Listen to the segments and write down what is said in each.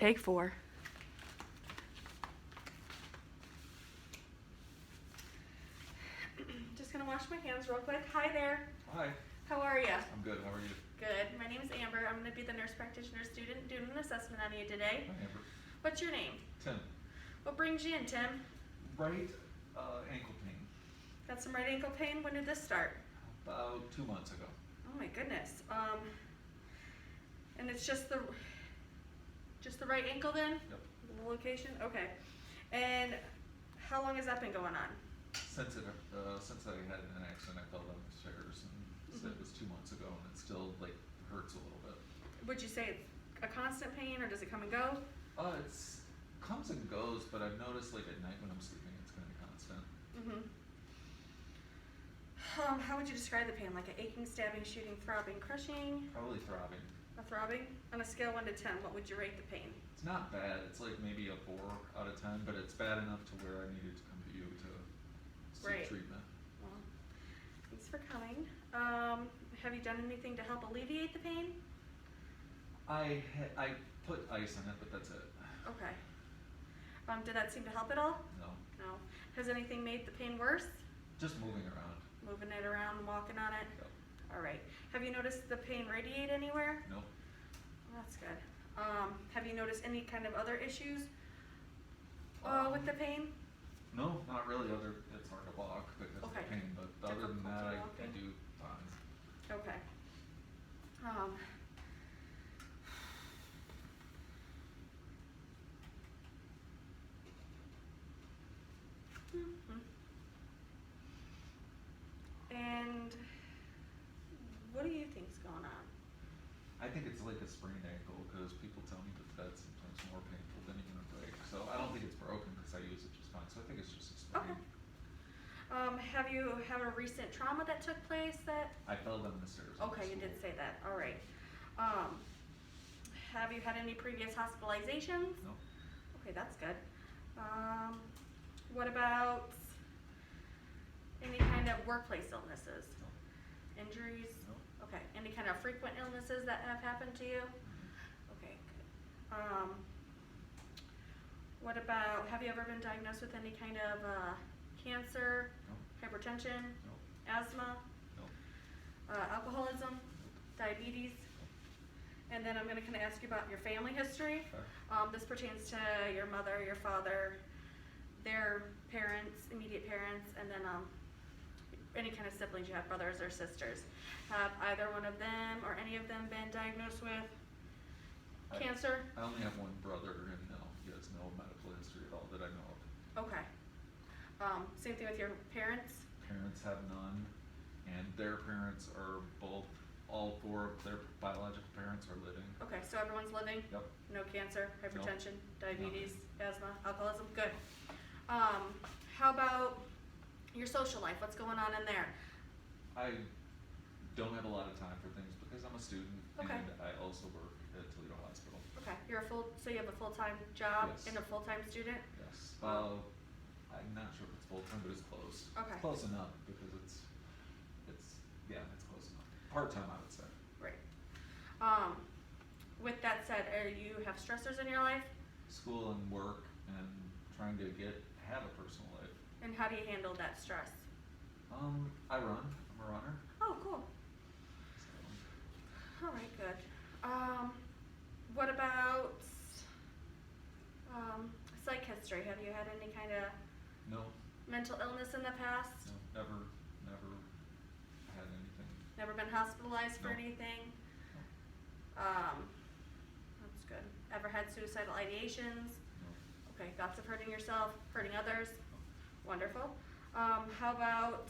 Take 4. Just gonna wash my hands real quick. Hi there. Hi. How are you? I'm good. How are you? Good. My name is Amber. I'm gonna be the nurse practitioner student doing an assessment on you today. Hi, Amber. What's your name? Tim. What brings you in, Tim? Right ankle pain. Got some right ankle pain? When did this start? About 2 months ago. Oh my goodness. And it's just the right ankle then? Yep. The location? Okay. And how long has that been going on? Since I had an accident, I fell down the stairs, and said it was 2 months ago, and it still like hurts a little bit. Would you say it's a constant pain, or does it come and go? It's comes and goes, but I've noticed like at night when I'm sleeping, it's kind of constant. How would you describe the pain? Like an aching, stabbing, shooting, throbbing, crushing? Probably throbbing. A throbbing? On a scale 1 to 10, what would you rate the pain? It's not bad. It's like maybe a 4 out of 10, but it's bad enough to where I needed to come to you to seek Right. treatment. Well, thanks for coming. Have you done anything to help alleviate the pain? I put ice on it, but that's it. Okay. Did that seem to help at all? No. No. Has anything made the pain worse? Just moving around. Moving it around and walking on it? Yep. All right. Have you noticed the pain radiate anywhere? No. Well, that's good. Have you noticed any kind of other issues with the pain? No, not really. It's hard to walk because of Okay. the pain, but other than that, Difficulty I walking. do fine. Okay. And what do you think's going on? I think it's like a sprained ankle because people tell me that that's sometimes more painful than even a break. So I don't think it's broken because I use it just fine. So I think it's just a sprain. Okay. Have you had a recent trauma that took place that? I fell down the stairs. Okay, you did say that. All right. Have you had any previous hospitalizations? No. Okay, that's good. What about any kind of workplace illnesses? No. Injuries? No. Okay. Any kind of frequent illnesses that have happened to you? Okay, good. What about, have you ever been diagnosed with any kind of cancer, No. hypertension, No. asthma, No. alcoholism, diabetes? And then I'm going to kind of ask you about your family history. Okay. This pertains to your mother, your father, their parents, immediate parents, and then any kind of siblings you have, brothers or sisters. Have either one of them or any of them been diagnosed with cancer? I only have one brother, and no, he has no medical history at all that I know of. Okay. Same thing with your parents? Parents have none, and their parents are both. All 4 of their biological parents are living. Okay, so everyone's living? Yep. No cancer, hypertension, diabetes, asthma, alcoholism? Good. How about your social life? What's going on in there? I don't have a lot of time for things because I'm a student, Okay. and I also work at Toledo Hospital. Okay, so you have a full-time job Yes. and a full-time student? Yes. I'm not sure if it's full time, but it's close. Okay. It's close enough because it's close enough. Part time, I would say. Right. With that said, you have stressors in your life? School and work and trying to have a personal life. And how do you handle that stress? I run. I'm a runner. Oh, cool. So, All right, good. What about psych history? Have you had any kind of no, mental illness in the past? never had anything. Never been hospitalized for No. anything? No. That's good. Ever had suicidal ideations? No. Okay, thoughts of hurting yourself, hurting others? Wonderful. How about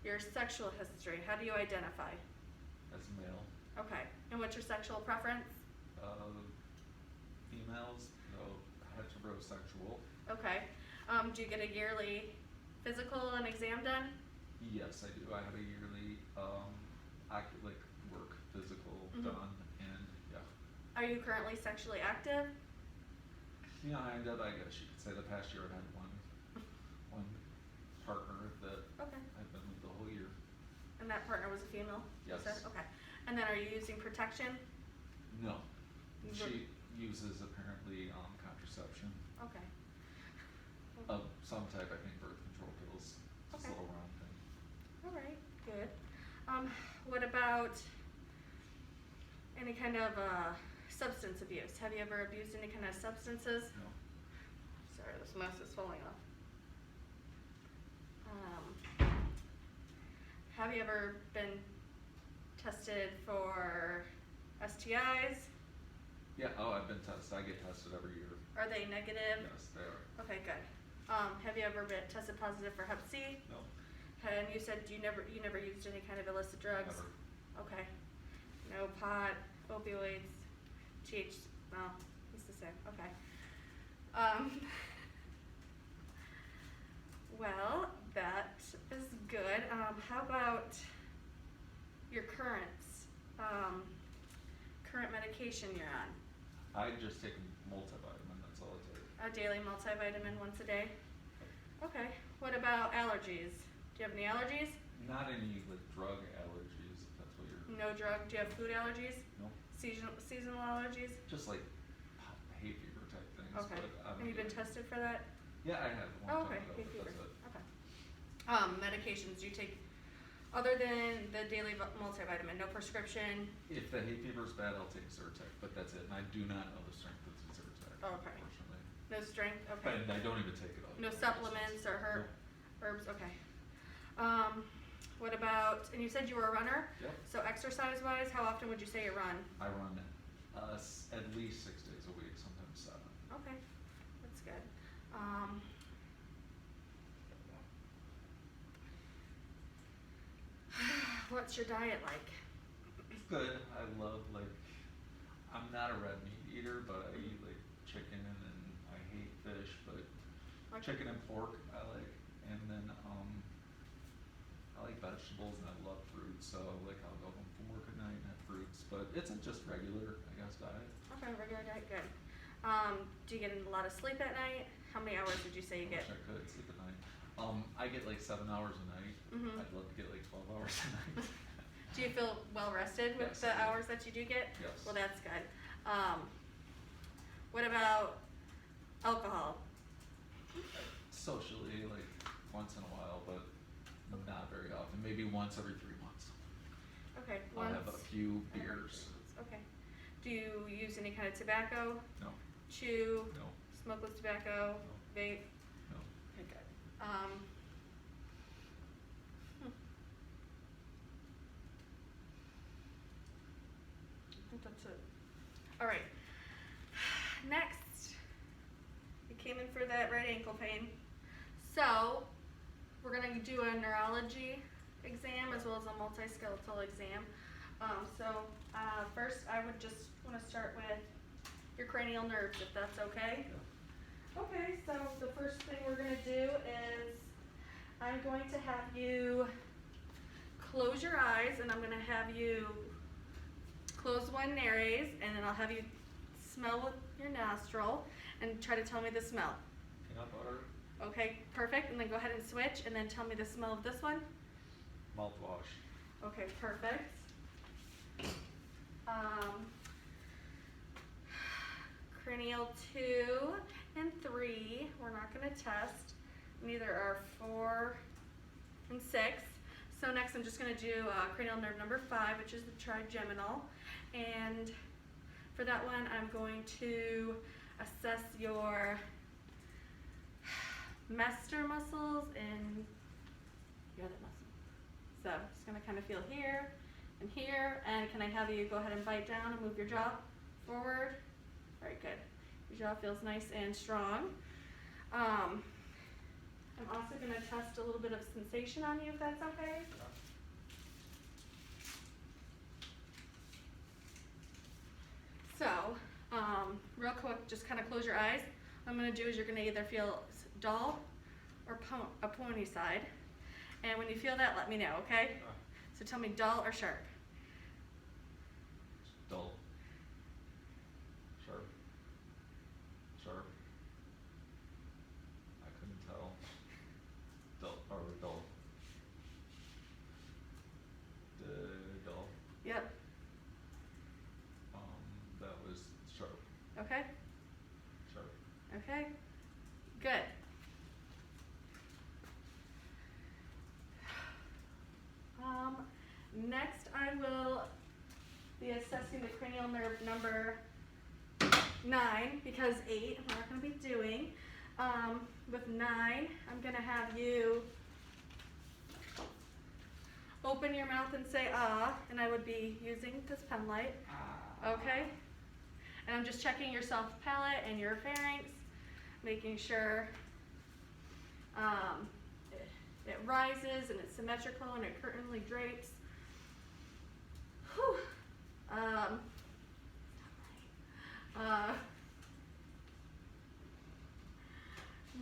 your sexual history? How do you identify? As a male. Okay, and what's your sexual preference? Females, heterosexual. Okay. Do you get a yearly physical and exam done? Yes, I do. I have a yearly work physical done, and yeah. Are you currently sexually active? Kind of, I guess you could say. The past year I had one partner that Okay. I've been with the whole year. And that partner was a female? You Yes. said? Okay. And then are you using protection? No. You She uses apparently contraception Okay. of some type, I think birth control pills, just a Okay. little round thing. All right, good. What about any kind of substance abuse? Have you ever abused any kind of substances? No. Sorry, this mess is falling off. Have you ever been tested for STIs? Yeah, oh, I've been tested, I get tested every year. Are they negative? Yes, they are. Okay, good. Have you ever been tested positive for Hep C? No, And you said you never used any kind of illicit drugs? never. Okay. No pot, opioids, well, it's the same, okay. Well, that is good. How about your current medication you're on? I just take a multivitamin, that's all I take. A daily multivitamin once a day? Okay. What about allergies? Do you have any allergies? Not any like drug allergies, if that's what you're. No drug. Do you have food allergies? No, Seasonal allergies? just like hay fever type things, Okay. but I don't. Have you been get- tested for that? Yeah, I have one Oh, time okay. ago, Hay but fever. that's it. Okay. Medications you take other than the daily multivitamin, no prescription? If the hay fever's bad, I'll take Zyrtec, but that's it, and I do not know the strength of the Zyrtec, Oh, okay. unfortunately. No strength? Okay. And I don't even take it all. No supplements or herbs? Okay. What about, and you said you were a runner? Yep, So exercise-wise, how often would you say you run? I run at least 6 days a week, sometimes 7. Okay, that's good. What's your diet like? It's good. I love I'm not a red meat eater, but I eat like chicken and I hate fish, but Like- chicken and pork I like, and then I like vegetables and I love fruits, so I'll go home from work at night and have fruits, but it's a just regular, I guess, diet. Okay, regular diet, good. Do you get a lot of sleep at night? How many hours would you say you I get? wish I could sleep at night. I get like 7 hours a night. Mhm. I'd love to get like 12 hours a night. Do you feel well rested with Yes, the I do. hours that you do get? Yes. Well, that's good. What about alcohol? Socially, like once in a while, but not very often. Maybe once every 3 months. Okay, I'll have a once few every beers. 3 months. Okay. Do you use any kind of tobacco? No, Chew? no, Smokeless tobacco? No. Vape? no. Okay, good. I think that's it. All right. Next, you came in for that right ankle pain. So, we're gonna do a neurology exam as well as a multi-skeletal exam. First I would just wanna start with your cranial nerves, if that's okay. Yeah. Okay, so the first thing we're gonna do is I'm going to have you close your eyes and I'm gonna have you close one nares and then I'll have you smell with your nostril and try to tell me the smell. Peanut butter, Okay, perfect, and then go ahead and switch and then tell me the smell of this one. mouthwash. Okay, perfect. Cranial 2 and 3, we're not gonna test. Neither are 4 and 6. So next I'm just gonna do cranial nerve number 5, which is the trigeminal. And for that one, I'm going to assess your masseter muscles and your other muscle. So I'm just gonna kind of feel here and here, and can I have you go ahead and bite down and move your jaw forward? Very good. Your jaw feels nice and strong. I'm also gonna test a little bit of sensation on you, if that's okay. So, real quick, just kind of close your eyes. What I'm gonna do is you're gonna either feel dull or a pony side. And when you feel that, let me know, okay? So tell me dull or sharp. Dull. Sharp. Sharp. I couldn't tell. Dull. I will be assessing the cranial nerve number 9 because 8 I'm not going to be doing. With 9, I'm going to have you open your mouth and say ah, and I would be using this pen light. Okay? And I'm just checking your soft palate and your pharynx, making sure it rises and it's symmetrical and it currently drapes. Whew.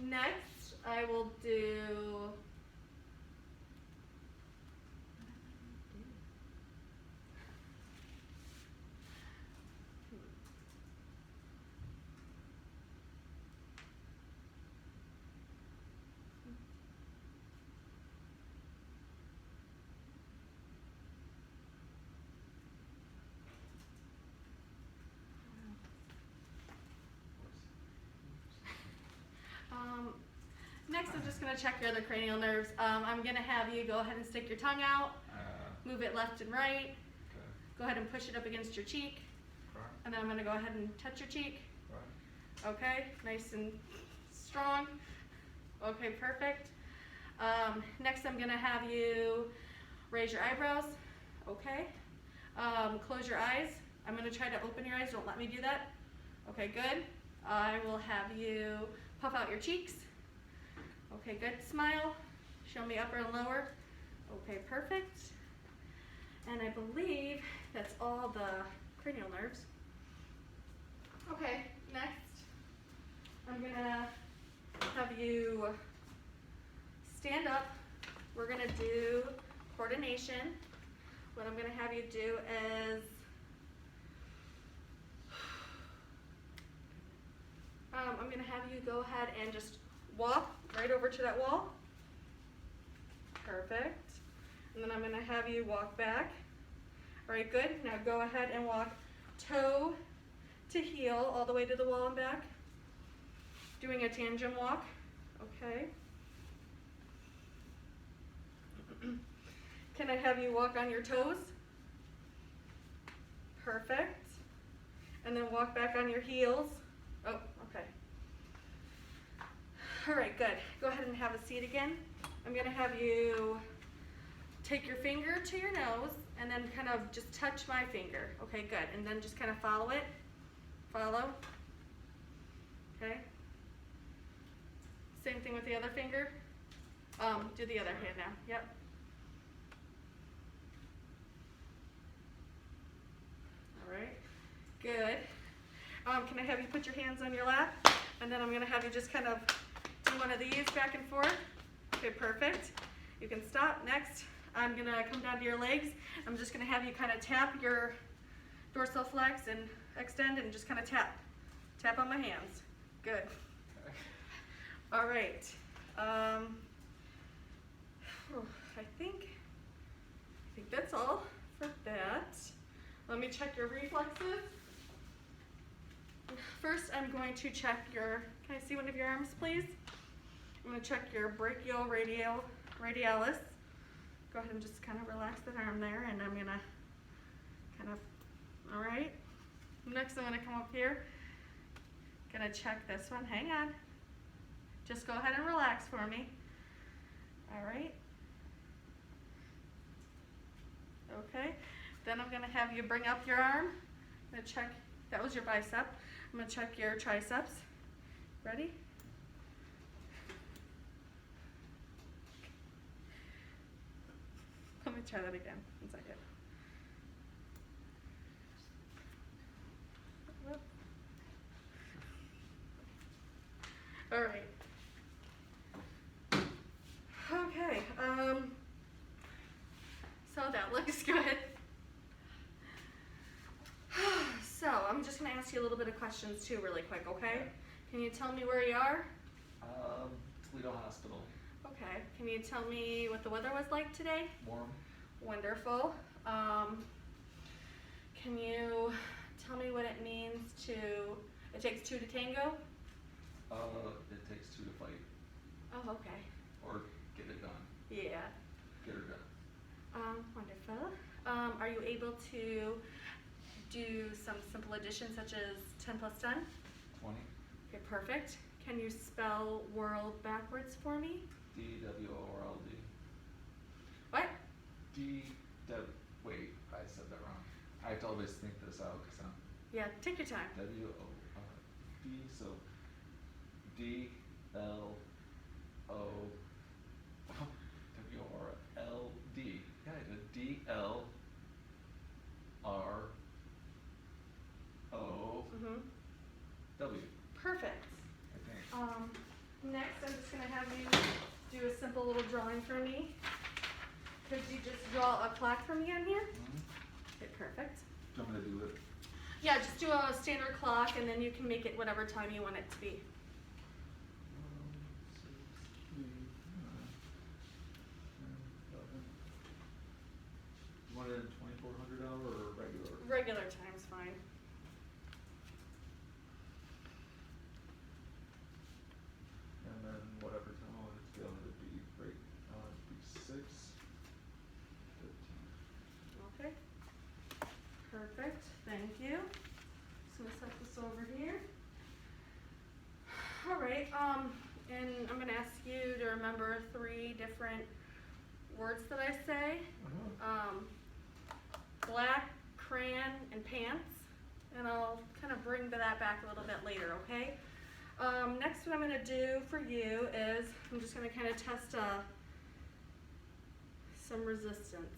Next, I will do next, I'm just going to check your other cranial nerves. I'm going to have you go ahead and stick your tongue out, move it left and right. Okay. Go ahead and push it up against your cheek. Right. And then I'm going to go ahead and touch your cheek. Right. Okay, nice and strong. Okay, perfect. Next, I'm going to have you raise your eyebrows. Okay. Close your eyes. I'm going to try to open your eyes. Don't let me do that. Okay, good. I will have you puff out your cheeks. Okay, good. Smile. Show me upper and lower. Okay, perfect. And I believe that's all the cranial nerves. Okay, next, I'm gonna have you stand up. We're gonna do coordination. What I'm gonna have you do is I'm gonna have you go ahead and just walk right over to that wall. Perfect. And then I'm gonna have you walk back. All right, good. Now go ahead and walk toe to heel all the way to the wall and back. Doing a tandem walk. Okay. Can I have you walk on your toes? Perfect. And then walk back on your heels. Oh, okay. All right, good. Go ahead and have a seat again. I'm gonna have you take your finger to your nose and then kind of just touch my finger. Okay, good. And then just kind of follow it. Follow. Okay. Same thing with the other finger. Do the other hand now. Yep. All right. Good. Can I have you put your hands on your lap? And then I'm going to have you just kind of do one of these back and forth. Okay, perfect. You can stop. Next, I'm going to come down to your legs. I'm just going to have you kind of tap your dorsal flex and extend and just kind of tap. Tap on my hands. Good. Okay. All right. I think that's all for that. Let me check your reflexes. First, I'm going to check your, can I see one of your arms, please? I'm going to check your brachioradialis. Go ahead and just kind of relax that arm there, and I'm going to kind of, all right. Next, I'm going to come up here. Going to check this one. Hang on. Just go ahead and relax for me. All right. Okay. Then I'm going to have you bring up your arm. I'm going to check, that was your bicep. I'm going to check your triceps. Ready? Let me try that again. 1 second. Whoop. All right. Okay. So that looks good. So I'm just going to ask you a little bit of questions too really quick, okay? Can you tell me where you are? Toledo Hospital. Okay. Can you tell me what the weather was like today? Warm. Wonderful. Can you tell me what it means to, it takes 2 to tango? It takes 2 to fight. Oh, okay. Or get it done. Yeah. Get her done. Wonderful. Are you able to do some simple addition such as 10 plus 10? 20. Okay, perfect. Can you spell world backwards for me? DWORLD. What? Wait, I said that wrong. I have to always think this out because I'm Yeah, take your time. WORD. So DLO WRLD. Yeah, I did DLRO. Mm-hmm. W. Perfect. I think. Next, I'm just going to have you do a simple little drawing for me. Could you just draw a clock for me on here? Mm-hmm. Okay, perfect. Do you want me to do it? Yeah, just do a standard clock, and then you can make it whatever time you want it to be. 1, 6, 3, 9, 10, 11. You want it in 2400 hour or regular? Regular time's fine. And then whatever time I want it to be, I want it to be right, I want it to be 6, 15. Okay. Perfect. Thank you. Just gonna set this over here. All right. And I'm gonna ask you to remember 3 different words that I say. Black, crayon, and pants. And I'll kind of bring that back a little bit later, okay? Next, what I'm going to do for you is I'm just going to kind of test some resistance.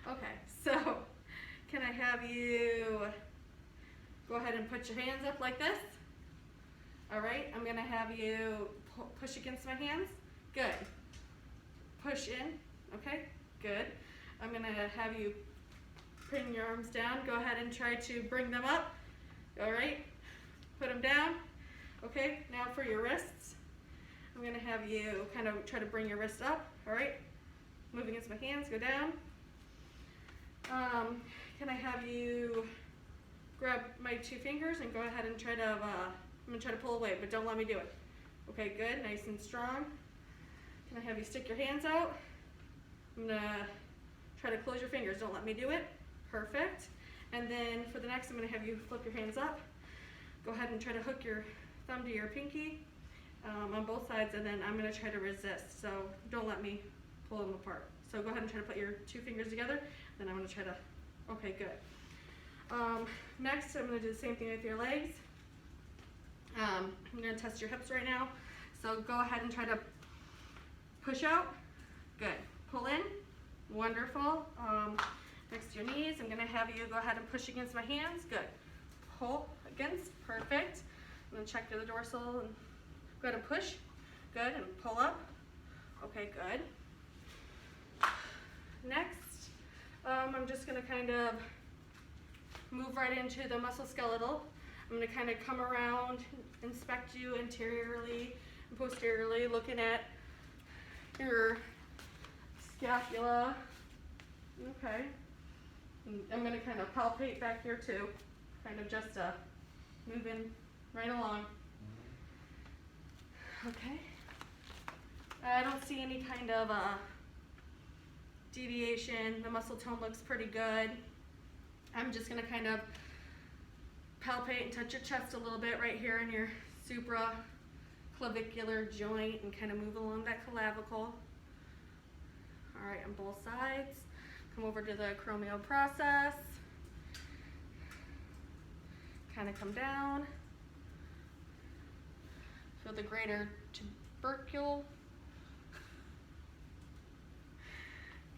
Okay, so can I have you go ahead and put your hands up like this? All right, I'm going to have you push against my hands. Good. Push in. Okay, good. I'm going to have you bring your arms down. Go ahead and try to bring them up. All right, put them down. Okay, now for your wrists, I'm going to have you kind of try to bring your wrists up. All right, move against my hands, go down. Can I have you grab my 2 fingers and go ahead and try to, I'm going to try to pull away, but don't let me do it. Okay, good, nice and strong. Can I have you stick your hands out? I'm going to try to close your fingers, don't let me do it. Perfect. And then for the next, I'm going to have you flip your hands up. Go ahead and try to hook your thumb to your pinky on both sides, and then I'm going to try to resist. So don't let me pull them apart. So go ahead and try to put your 2 fingers together, then I'm going to try to, okay, good. Next, I'm going to do the same thing with your legs. I'm going to test your hips right now. So go ahead and try to push out. Good. Pull in. Wonderful. Next to your knees, I'm going to have you go ahead and push against my hands. Good. Pull against. Perfect. I'm going to check the dorsal and go ahead and push. Good. And pull up. Okay, good. Next, I'm just going to kind of move right into the muscle skeletal. I'm going to kind of come around, inspect you interiorly and posteriorly, looking at your scapula. Okay. And I'm going to kind of palpate back here too, kind of just moving right along. Okay. I don't see any kind of deviation. The muscle tone looks pretty good. I'm just going to kind of palpate and touch your chest a little bit right here in your supraclavicular joint and kind of move along that clavicle. All right, on both sides. Come over to the acromial process. Kind of come down. Feel the greater tubercle.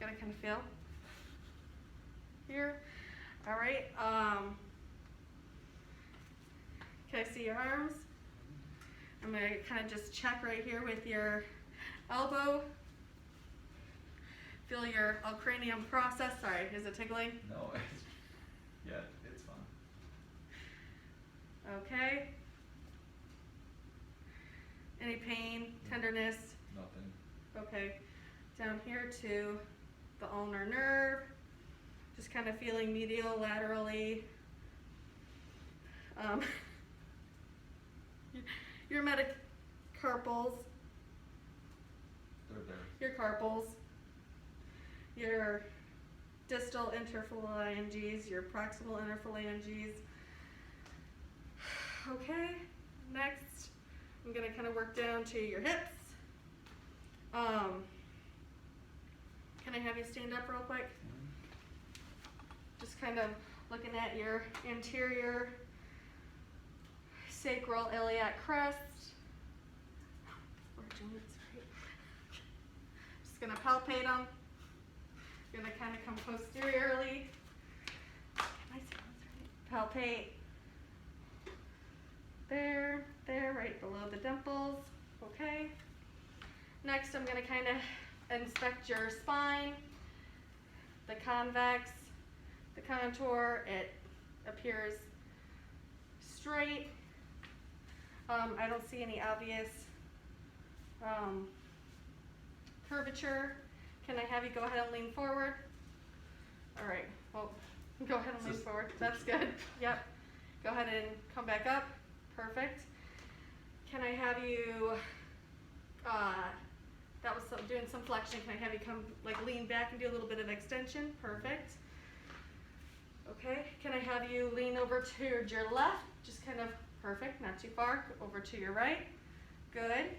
Gotta kind of feel here. All right. Can I see your arms? I'm going to kind of just check right here with your elbow. Feel your cranium process. Sorry, is it tickling? No, yeah, it's fine. Okay. Any pain, tenderness? Nothing. Okay. Down here to the ulnar nerve. Just kind of feeling medial, laterally. Your metacarpals, They're there. your carpals, your distal interphalanges, your proximal interphalanges. Okay, next I'm gonna kind of work down to your hips. Can I have you stand up real quick? Just kind of looking at your anterior sacral iliac crest. Or joints, right? Just gonna palpate them. Gonna kind of come posteriorly. Can I see those right? Palpate. There, right below the dimples. Okay. Next, I'm gonna kind of inspect your spine, the convex, the contour. It appears straight. I don't see any obvious curvature. Can I have you go ahead and lean forward? All right, well, go ahead and lean forward. That's good. Yep. Go ahead and come back up. Perfect. Can I have you, that was doing some flexion. Can I have you come, like, lean back and do a little bit of extension? Perfect. Okay. Can I have you lean over to your left? Just kind of, perfect, not too far. Over to your right. Good.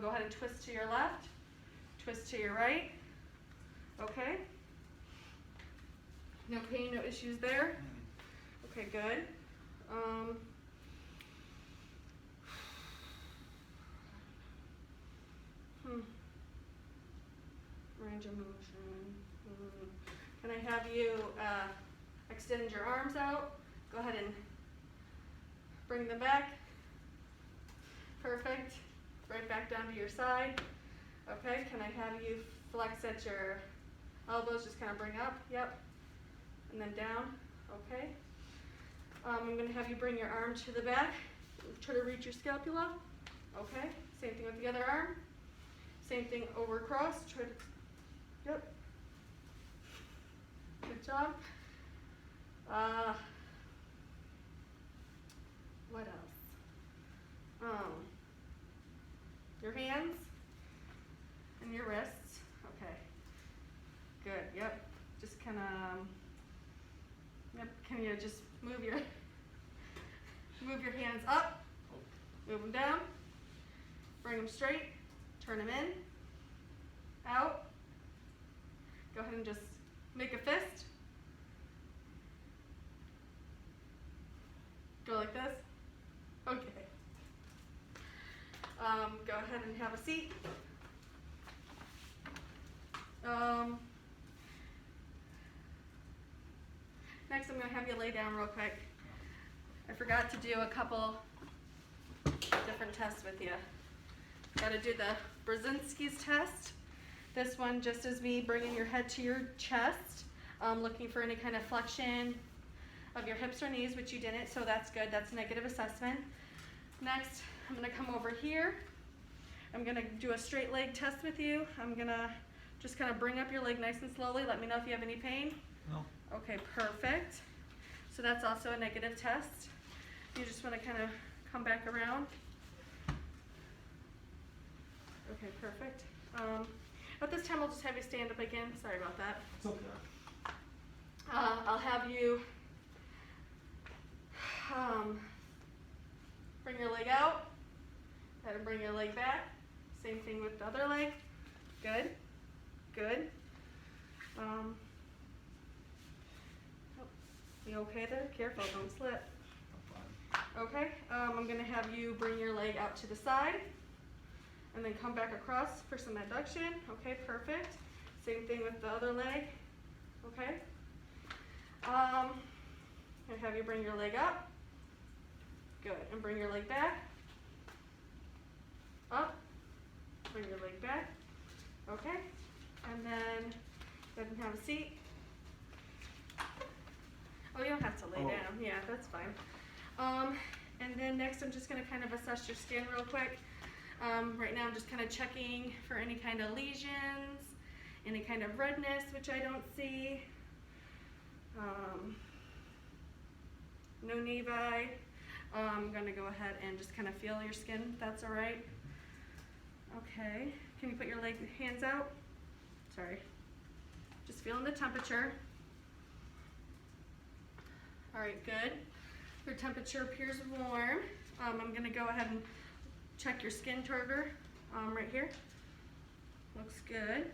Go ahead and twist to your left. Twist to your right. Okay. No pain, no issues there. Okay, good. Range of motion. Can I have you extend your arms out? Go ahead and bring them back. Perfect. Right back down to your side. Okay, can I have you flex at your elbows? Just kind of bring up. Yep. And then down. Okay. I'm going to have you bring your arm to the back. Try to reach your scapula. Okay. Same thing with the other arm. Same thing over across. Try to. Yep. Good job. What else? Your hands and your wrists. Okay. Good. Yep. Just kind of. Yep. Can you just move your hands up? Move them down. Bring them straight. Turn them in. Out. Go ahead and just make a fist. Go like this. Okay. Go ahead and have a seat. Next, I'm going to have you lay down real quick. I forgot to do a couple different tests with you. Got to do the Brzezinski's test. This one just is me bringing your head to your chest, looking for any kind of flexion of your hips or knees, which you didn't, so that's good. That's a negative assessment. Next, I'm going to come over here. I'm going to do a straight leg test with you. I'm going to just kind of bring up your leg nice and slowly. Let me know if you have any pain. No. Okay, perfect. So that's also a negative test. You just want to kind of come back around. Okay, perfect. At this time, I'll just have you stand up again. Sorry about that. It's okay. I'll have you bring your leg out. Go ahead and bring your leg back. Same thing with the other leg. Good. Good. You okay there? Careful, don't slip. I'm fine. Okay. I'm going to have you bring your leg out to the side. And then come back across for some adduction. Okay, perfect. Same thing with the other leg. Okay. I have you bring your leg up. Good. And bring your leg back. Up. Bring your leg back. Okay. And then go ahead and have a seat. Oh, you don't have to lay down. Yeah, that's fine. And then next I'm just going to kind of assess your skin real quick. Right now I'm just kind of checking for any kind of lesions, any kind of redness, which I don't see. No nevi. I'm going to go ahead and just kind of feel your skin, if that's all right. Okay. Can you put your hands out? Sorry. Just feeling the temperature. All right, good. Your temperature appears warm. I'm gonna go ahead and check your skin turgor right here. Looks good.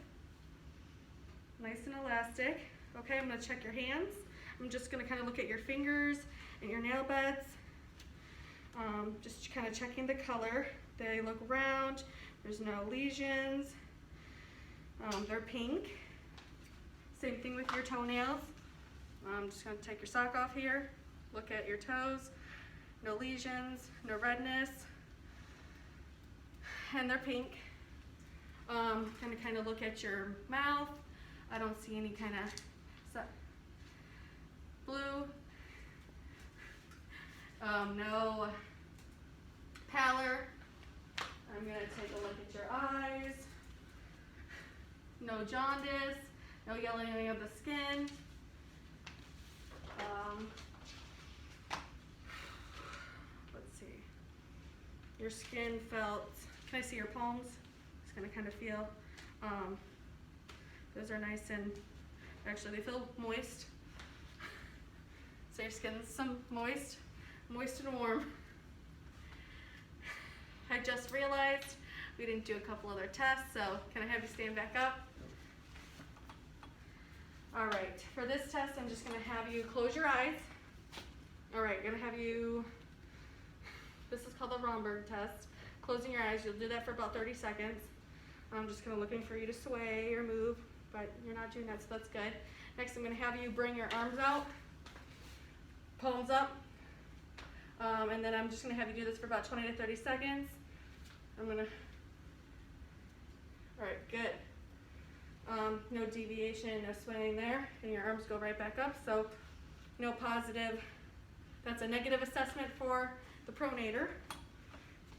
Nice and elastic. Okay, I'm gonna check your hands. I'm just gonna kind of look at your fingers and your nail beds. Just kind of checking the color. They look round. There's no lesions. They're pink. Same thing with your toenails. I'm just gonna take your sock off here. Look at your toes. No lesions, no redness. And they're pink. Gonna kind of look at your mouth. I don't see any kind of blue. No pallor. I'm gonna take a look at your eyes. No jaundice. No yellowing of the skin. Let's see. Your skin felt. Can I see your palms? Just gonna kind of feel. Those are nice and actually they feel moist. So your skin's some moist and warm. I just realized we didn't do a couple other tests, so can I have you stand back up? All right, for this test, I'm just gonna have you close your eyes. All right, gonna have you, this is called the Romberg test. Closing your eyes, you'll do that for about 30 seconds. I'm just kind of looking for you to sway or move, but you're not doing that, so that's good. Next, I'm gonna have you bring your arms out, palms up, and then I'm just gonna have you do this for about 20 to 30 seconds. All right, good. No deviation, no swaying there, and your arms go right back up, so no positive. That's a negative assessment for the pronator.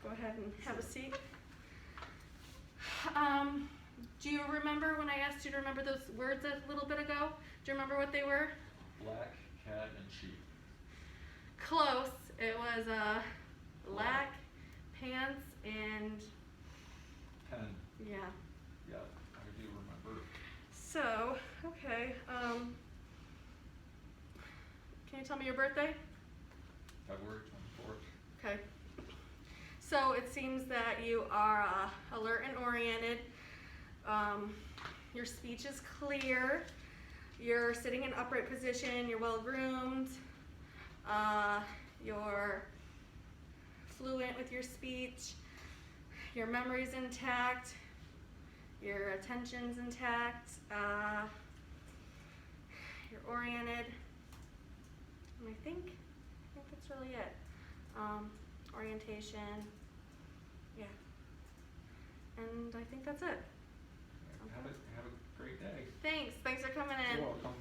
Go ahead and have a seat. Do you remember when I asked you to remember those words a little bit ago? Do you remember what they were? Black, cat, and sheep. Close. It was black, pants, and Pen. yeah. Yeah, I do remember. So, okay. Can you tell me your birthday? February 24th. Okay. So it seems that you are alert and oriented. Your speech is clear. You're sitting in upright position. You're well groomed. You're fluent with your speech. Your memory's intact. Your attention's intact. You're oriented. And I think that's really it. Orientation. Yeah. And I think that's it. Have a great day. Thanks for coming in. You're welcome.